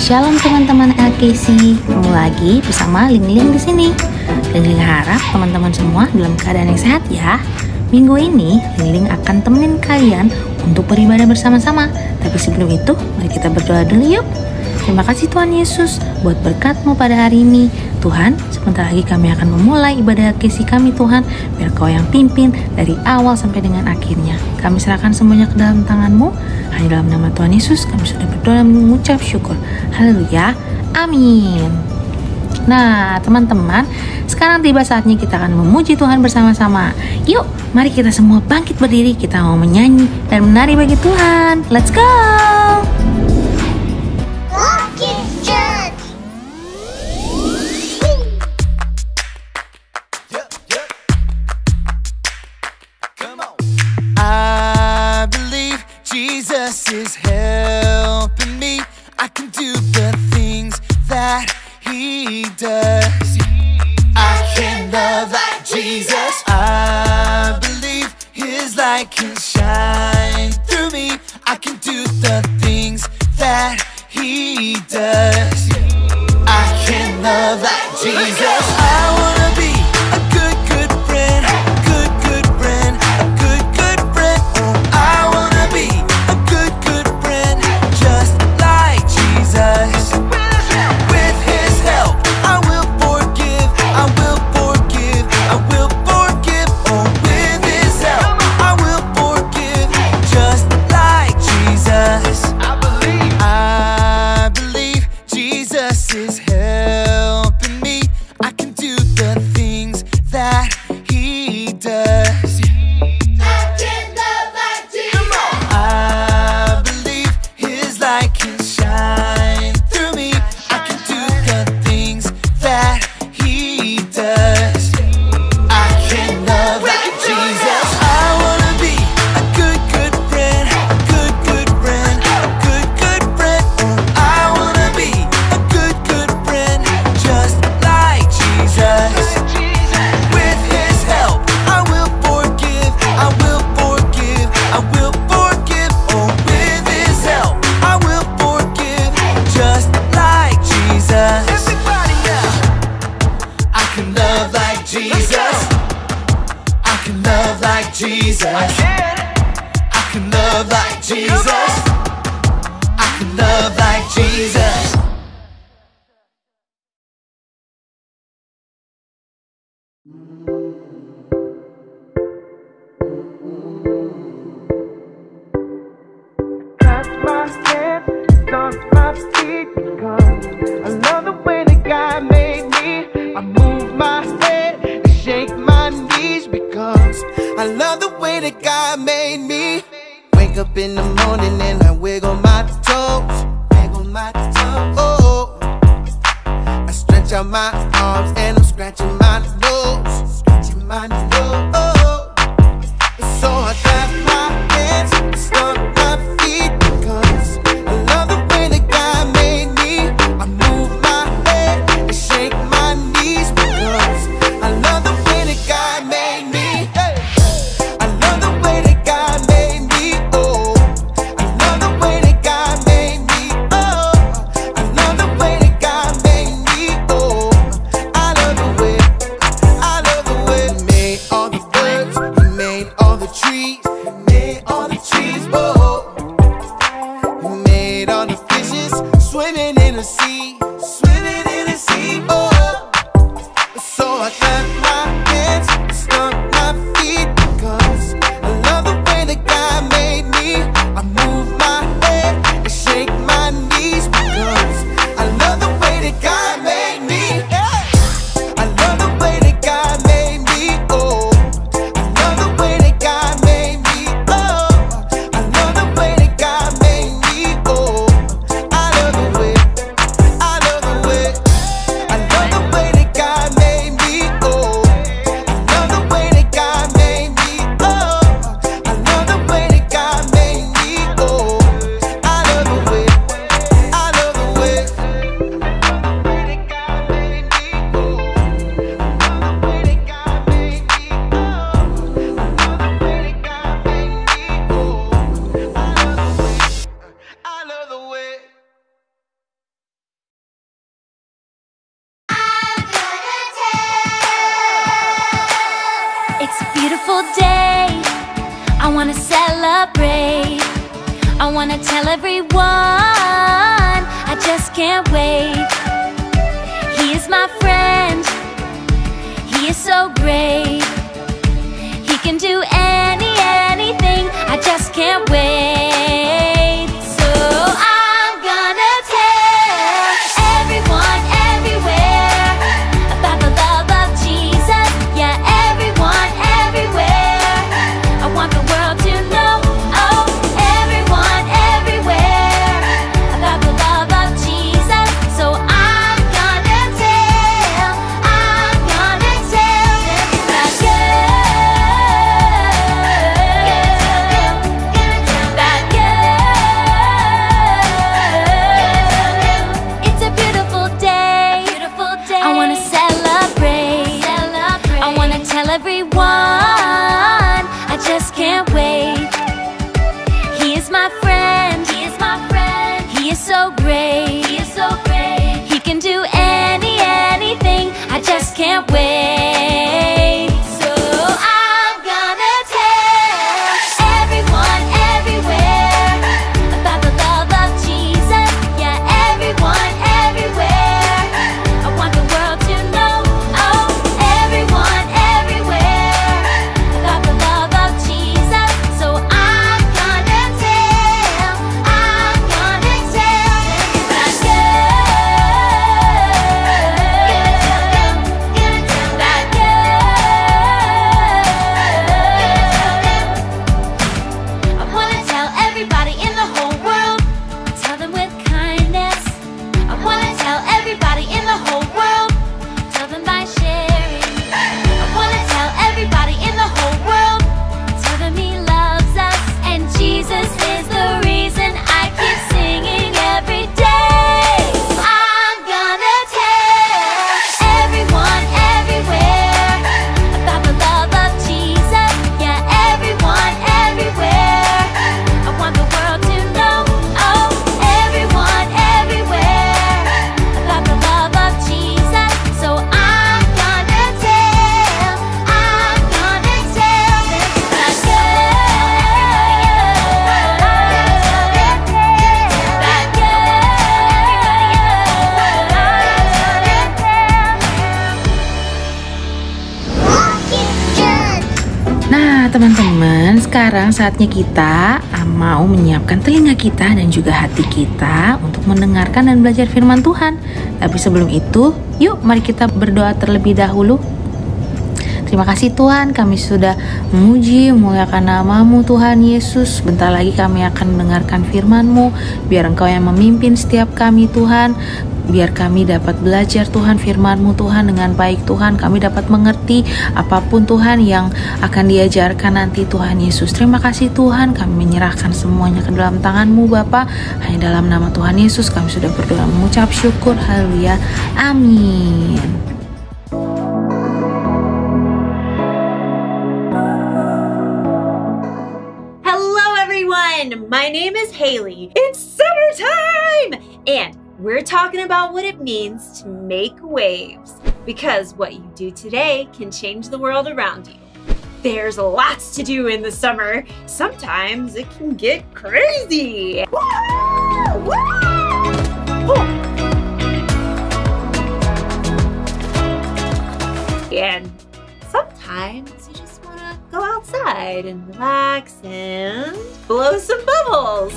Shalom teman-teman LKC, ketemu lagi bersama Ling-Ling di sini. Ling-Ling harap teman-teman semua dalam keadaan yang sehat ya. Minggu ini Ling-Ling akan temenin kalian untuk beribadah bersama-sama. Tapi sebelum itu, mari kita berdoa dulu yuk. Terima kasih Tuhan Yesus buat berkat-Mu pada hari ini. Tuhan, sebentar lagi kami akan memulai ibadah LKC kami Tuhan. Biar Kau yang pimpin dari awal sampai dengan akhirnya. Kami serahkan semuanya ke dalam tangan-Mu. Hanya dalam nama Tuhan Yesus kami sudah berdoa dan mengucap syukur. Haleluya. Amin. Nah teman-teman, sekarang tiba saatnya kita akan memuji Tuhan bersama-sama. Yuk, mari kita semua bangkit berdiri. Kita mau menyanyi dan menari bagi Tuhan. Let's go! Jesus is helping me. I can do the things that He does. I can love like Jesus. I believe His light can shine through me. I can do the things that He does. I can love like Jesus. I wanna be a good friend, good friend, a good friend. Oh, I wanna be a good friend, just like Jesus. With His help, I will forgive, I will forgive, I will forgive. Oh, with His help, I will forgive, just like Jesus. I believe Jesus is helping me. I can do the things that He does. I can love like Jesus. I believe His light can shine through me. I can do the things that He does. I can love like Jesus. I wanna be a good friend, a good friend, a good friend. Oh, I wanna be a good friend, just like Jesus. With His help, I will forgive, I will forgive, I will forgive. Oh, with His help, I will forgive, just like Jesus. Everybody now. I can love like Jesus. I can love like Jesus. I can love like Jesus. I can love like Jesus. Touch my hands, stomp my feet, because I love the way that God made me. I move my head and shake my knees, because I love the way that God made me. Wake up in the morning and I wiggle my toes, wiggle my toes. Oh, I stretch out my arms and I'm scratching my nose, scratching my nose. Oh, so I clap my hands and stomp my feet, because I love the way that God made me. I move my head and shake my knees, because I love the way that God made me. I love the way that God made me. Oh, I love the way that God made me. Oh, I love the way that God made me. Oh, I love the way. He made all the birds, He made all the trees, He made all the trees. Oh, He made all the fishes swimming in the sea, swimming in the sea. Oh, so I clap my hands, stomp my feet, because I love the way that God made me. I move my head and shake my knees, because I love the way that God made me. I love the way that God made me. Oh, I love the way that God made me. Oh, I love wanna celebrate. I wanna tell everyone, I just can't wait. He is my friend, he is so great. He can do anything, I just can't wait. So I'm gonna tell everyone, everywhere, about the love of Jesus. Yeah, everyone, everywhere, I want the world to know. Oh, everyone, everywhere, about the love of Jesus. So I'm gonna tell them that it's a beautiful day. I wanna celebrate. I wanna tell everyone, I just can't wait. He is my friend, he is so great. He can do anything, I just can't wait. So I'm gonna tell everyone, everywhere, about the love of Jesus. Yeah, everyone, everywhere, I want the world to know. Oh, everyone, everywhere, about the love of Jesus. So I'm gonna tell I wanna tell everybody in the whole world, tell them with kindness. I wanna tell everybody in the whole world, tell them by sharing. I wanna tell everybody in the whole world, tell them he loves us, and Jesus is the reason I keep singing every day. I'm gonna tell everyone, everywhere, about the love of Jesus. Yeah, everyone, everywhere, I want the world to know. Oh, everyone, everywhere, about the love of Jesus. So I'm gonna tell Nah, teman-teman, sekarang saatnya kita mau menyiapkan telinga kita dan juga hati kita untuk mendengarkan dan belajar firman Tuhan. Tapi sebelum itu, yuk mari kita berdoa terlebih dahulu. Terima kasih Tuhan, kami sudah memuji, memuliakan nama-Mu Tuhan Yesus. Bentar lagi kami akan mendengarkan firman-Mu. Biar Engkau yang memimpin setiap kami Tuhan. Biar kami dapat belajar Tuhan firman-Mu Tuhan dengan baik Tuhan. Kami dapat mengerti apapun Tuhan yang akan diajarkan nanti Tuhan Yesus. Terima kasih Tuhan, kami menyerahkan semuanya ke dalam tangan-Mu Bapa. Hanya dalam nama Tuhan Yesus kami sudah berdoa mengucap syukur. Haleluya. Amin. My name is Haley. It's summertime! And we're talking about what it means to make waves. Because what you do today can change the world around you. There's lots to do in the summer. Sometimes it can get crazy. Woo! Woo! And sometimes you just want to go outside and relax and blow some bubbles.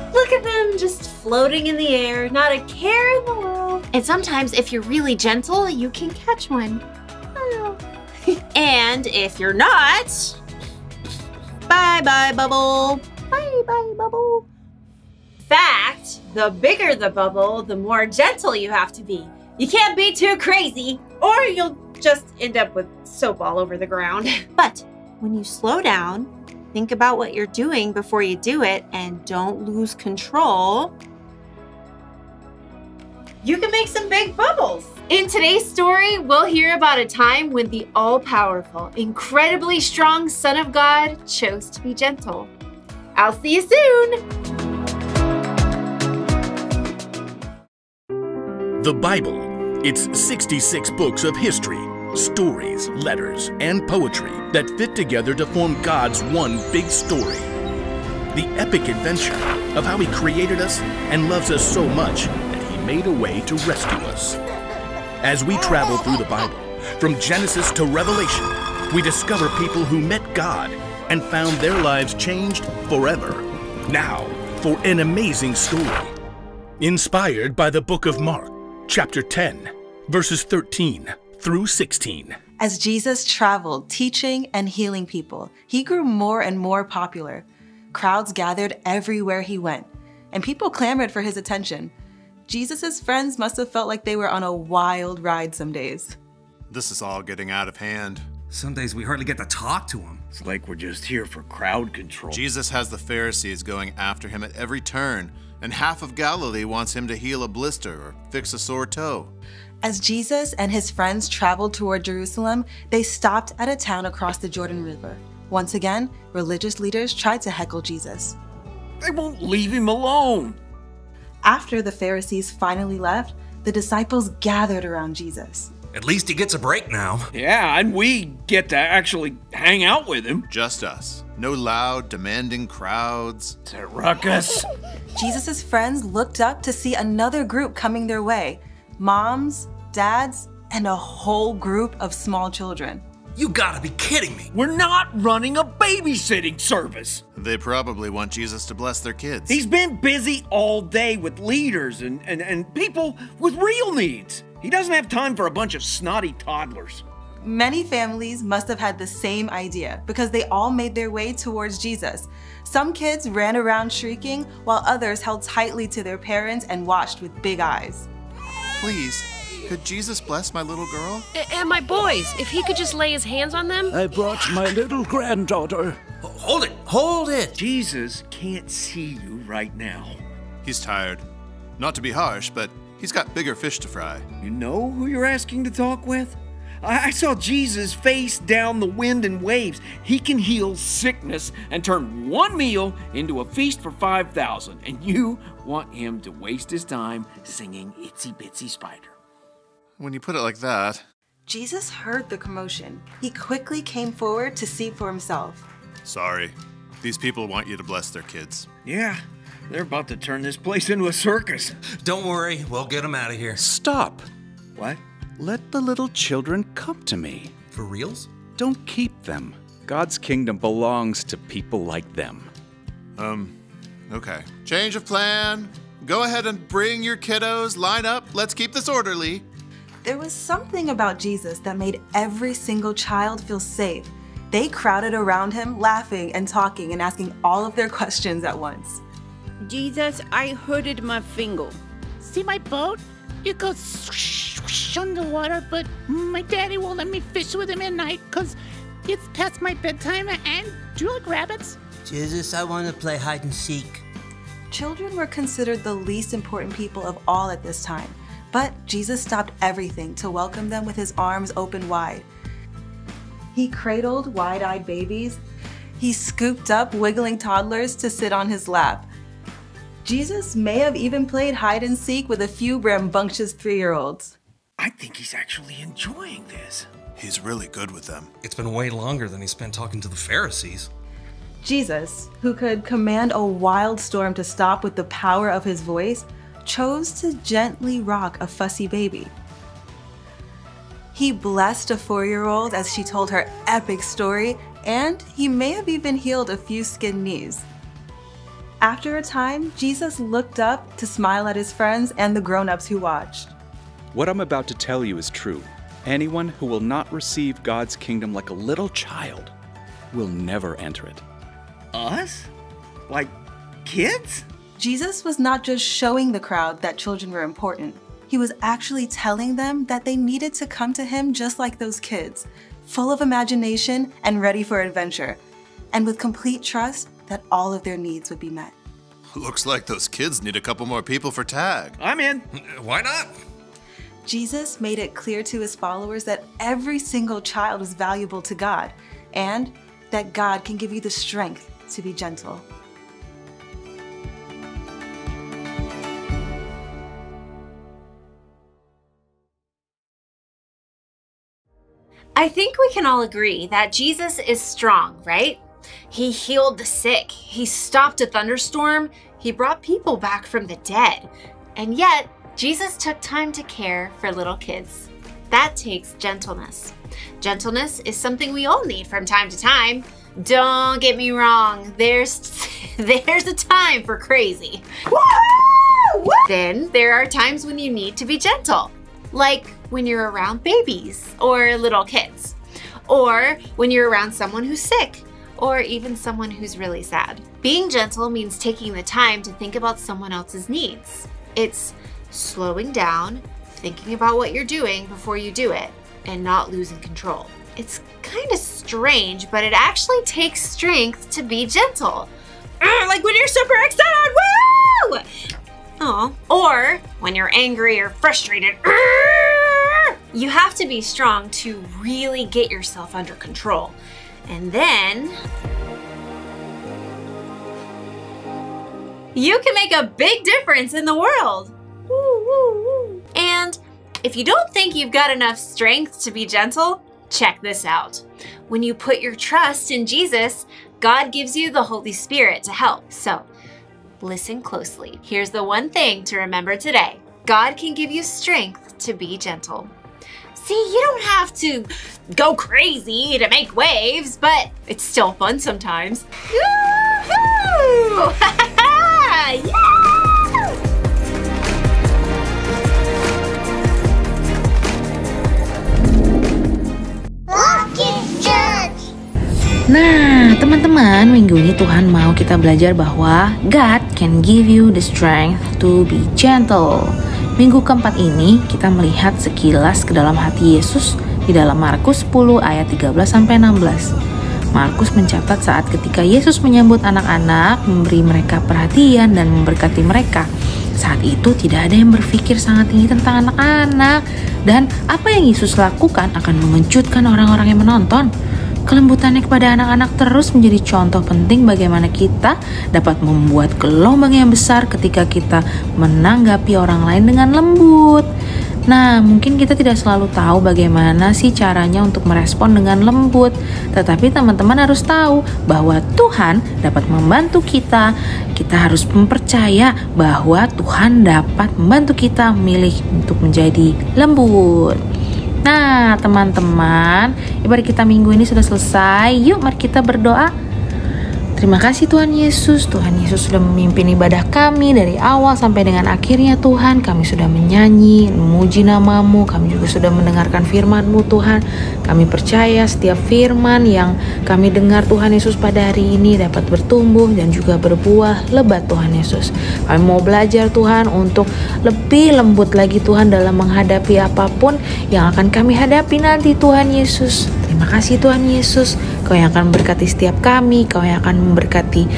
Look at them just floating in the air, not a care in the world. And sometimes if you're really gentle, you can catch one. Oh. And if you're not, bye-bye bubble. Bye-bye bubble. Fact, the bigger the bubble, the more gentle you have to be. You can't be too crazy, or you'll just end up with soap all over the ground. But when you slow down, think about what you're doing before you do it, and don't lose control, you can make some big bubbles. In today's story, we'll hear about a time when the all-powerful, incredibly strong Son of God chose to be gentle. I'll see you soon. The Bible. It's 66 books of history, Stories, letters, and poetry that fit together to form God's one big story. The epic adventure of how He created us and loves us so much that He made a way to rescue us. As we travel through the Bible, from Genesis to Revelation, we discover people who met God and found their lives changed forever. Now, for an amazing story. Inspired by the book of Mark, chapter 10, verses 13 through 16. As Jesus traveled, teaching and healing people, He grew more and more popular. Crowds gathered everywhere He went, and people clamored for His attention. Jesus' friends must have felt like they were on a wild ride some days. This is all getting out of hand. Some days we hardly get to talk to Him. It's like we're just here for crowd control. Jesus has the Pharisees going after Him at every turn, and half of Galilee wants Him to heal a blister or fix a sore toe. As Jesus and His friends traveled toward Jerusalem, they stopped at a town across the Jordan River. Once again, religious leaders tried to heckle Jesus. They won't leave Him alone. After the Pharisees finally left, the disciples gathered around Jesus. At least He gets a break now. Yeah, and we get to actually hang out with Him. Just us. No loud, demanding crowds. It's a ruckus. Jesus' friends looked up to see another group coming their way. Moms, dads, and a whole group of small children. You gotta be kidding me. We're not running a babysitting service. They probably want Jesus to bless their kids. He's been busy all day with leaders and people with real needs. He doesn't have time for a bunch of snotty toddlers. Many families must have had the same idea because they all made their way towards Jesus. Some kids ran around shrieking while others held tightly to their parents and watched with big eyes. Please, could Jesus bless my little girl? And my boys, if He could just lay His hands on them. I brought my little granddaughter. Hold it, hold it. Jesus can't see you right now. He's tired. Not to be harsh, but he's got bigger fish to fry. You know who you're asking to talk with? I saw Jesus face down the wind and waves. He can heal sickness and turn one meal into a feast for 5,000. And you want Him to waste His time singing Itsy Bitsy Spider. When you put it like that. Jesus heard the commotion. He quickly came forward to see for himself. Sorry. These people want you to bless their kids. Yeah, they're about to turn this place into a circus. Don't worry, we'll get them out of here. Stop. What? Let the little children come to me. For reals? Don't keep them. God's kingdom belongs to people like them. Okay. Change of plan. Go ahead and bring your kiddos. Line up. Let's keep this orderly. There was something about Jesus that made every single child feel safe. They crowded around Him, laughing and talking and asking all of their questions at once. Jesus, I hurted my finger. See my boat? It goes swish underwater, but my daddy won't let me fish with him at night because it's past my bedtime and do you like rabbits? Jesus, I want to play hide and seek. Children were considered the least important people of all at this time, but Jesus stopped everything to welcome them with His arms open wide. He cradled wide-eyed babies. He scooped up wiggling toddlers to sit on His lap. Jesus may have even played hide and seek with a few rambunctious 3-year-olds. I think He's actually enjoying this. He's really good with them. It's been way longer than He spent talking to the Pharisees. Jesus, who could command a wild storm to stop with the power of His voice, chose to gently rock a fussy baby. He blessed a 4-year-old as she told her epic story, and He may have even healed a few skinned knees. After a time, Jesus looked up to smile at His friends and the grown-ups who watched. What I'm about to tell you is true. Anyone who will not receive God's kingdom like a little child will never enter it. Us? Like kids? Jesus was not just showing the crowd that children were important. He was actually telling them that they needed to come to Him just like those kids, full of imagination and ready for adventure, and with complete trust that all of their needs would be met. Looks like those kids need a couple more people for tag. I'm in. Why not? Jesus made it clear to His followers that every single child is valuable to God, and that God can give you the strength to be gentle. I think we can all agree that Jesus is strong, right? He healed the sick. He stopped a thunderstorm. He brought people back from the dead. And yet, Jesus took time to care for little kids. That takes gentleness. Gentleness is something we all need from time to time. Don't get me wrong, there's a time for crazy. Then there are times when you need to be gentle, like when you're around babies or little kids, or when you're around someone who's sick, or even someone who's really sad. Being gentle means taking the time to think about someone else's needs. It's slowing down, thinking about what you're doing before you do it, and not losing control. It's kind of strange, but it actually takes strength to be gentle. Like when you're super excited, woo! Oh, or when you're angry or frustrated. You have to be strong to really get yourself under control. And then you can make a big difference in the world. And if you don't think you've got enough strength to be gentle, check this out. When you put your trust in Jesus, God gives you the Holy Spirit to help. So listen closely. Here's the one thing to remember today. God can give you strength to be gentle. See, you don't have to go crazy to make waves, but it's still fun sometimes. Yoo-hoo! Yeah! Nah, teman-teman, minggu ini Tuhan mau kita belajar bahwa God can give you the strength to be gentle. Minggu keempat ini kita melihat sekilas ke dalam hati Yesus di dalam Markus 10 ayat 13-16. Markus mencatat saat ketika Yesus menyambut anak-anak, memberi mereka perhatian dan memberkati mereka. Saat itu tidak ada yang berpikir sangat tinggi tentang anak-anak, dan apa yang Yesus lakukan akan mengejutkan orang-orang yang menonton. Kelembutannya kepada anak-anak terus menjadi contoh penting bagaimana kita dapat membuat gelombang yang besar ketika kita menanggapi orang lain dengan lembut. Nah, mungkin kita tidak selalu tahu bagaimana sih caranya untuk merespon dengan lembut. Tetapi teman-teman harus tahu bahwa Tuhan dapat membantu kita. Kita harus mempercaya bahwa Tuhan dapat membantu kita memilih untuk menjadi lembut. Nah, teman-teman, ibadah kita minggu ini sudah selesai. Yuk, mari kita berdoa. Terima kasih Tuhan Yesus. Tuhan Yesus sudah memimpin ibadah kami dari awal sampai dengan akhirnya Tuhan. Kami sudah menyanyi, memuji nama-Mu. Kami juga sudah mendengarkan firman-Mu Tuhan. Kami percaya setiap firman yang kami dengar Tuhan Yesus pada hari ini dapat bertumbuh dan juga berbuah lebat Tuhan Yesus. Kami mau belajar Tuhan untuk lebih lembut lagi Tuhan dalam menghadapi apapun yang akan kami hadapi nanti Tuhan Yesus. Terima kasih Tuhan Yesus. Kau yang akan memberkati setiap kami, Kau yang akan memberkati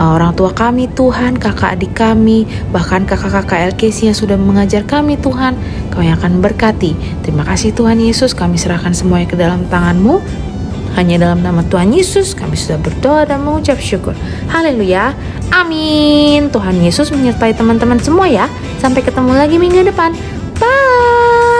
orang tua kami Tuhan, kakak adik kami, bahkan kakak-kakak LKC yang sudah mengajar kami Tuhan. Kau yang akan memberkati. Terima kasih Tuhan Yesus, kami serahkan semuanya ke dalam tangan-Mu. Hanya dalam nama Tuhan Yesus kami sudah berdoa dan mengucap syukur. Haleluya, amin. Tuhan Yesus menyertai teman-teman semua ya. Sampai ketemu lagi minggu depan. Bye.